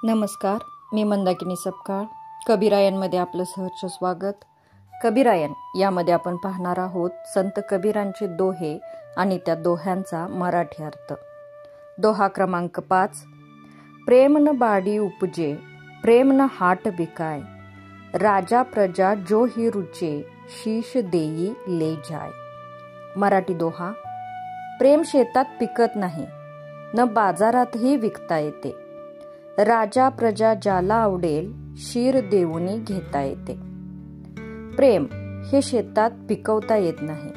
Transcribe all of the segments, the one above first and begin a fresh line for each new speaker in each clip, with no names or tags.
नमस्कार, मी मंदाकिनी सपकाळ. कबीरायनमध्ये आपलं सहर्ष स्वागत. कबीरायन यामध्ये आपण पाहणार आहोत संत कबीरांचे दोहे आणि त्या दोह्यांचा मराठी अर्थ. दोहा क्रमांक 5. प्रेम न बाडी उपजे, प्रेम न हाट बिकाय, राजा प्रजा जो ही रुचे, शीश देई ले जाय. मराठी दोहा. प्रेम शेतात पिकत नाही, न बाजारातही विकता येते. राजा प्रजा ज्याला आवडेल, शीर देऊनी घेता येते. प्रेम हे शेतात पिकवता येत नाही,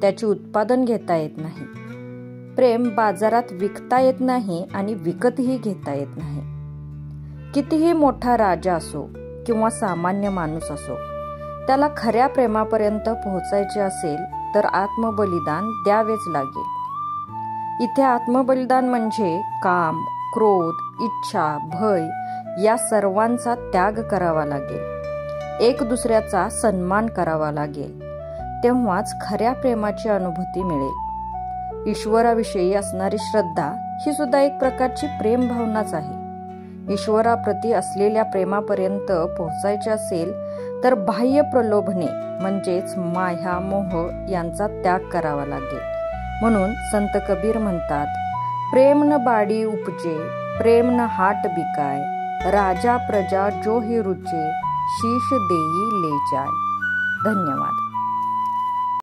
त्याचे उत्पादन घेता येत नाही. प्रेम बाजारात विकता येत नाही आणि विकतही घेता येत नाही. कितीही मोठा राजा असो किंवा सामान्य माणूस असो, त्याला खऱ्या प्रेमापर्यंत पोहोचायचे असेल तर आत्मबलिदान द्यावेच लागेल. इथे आत्मबलिदान म्हणजे काम, क्रोध, इच्छा, भय या सर्वांचा त्याग करावा लागेल. एक दुसऱ्याचा सन्मान करावा लागेल. तेव्हाच खऱ्या प्रेमाची अनुभूती मिळेल. ईश्वराविषयी असणारी श्रद्धा ही सुद्धा एक प्रकारची प्रेम भावनाच आहे. ईश्वराप्रती असलेल्या प्रेमापर्यंत पोहोचायचे असेल तर बाह्य प्रलोभने म्हणजेच माया, मोह यांचा त्याग करावा लागेल. म्हणून संत कबीर म्हणतात, प्रेम न बाडी उपजे, प्रेम न हाट बिकाय, राजा प्रजा जो ही रुचे, शीश देई ले जाय. धन्यवाद.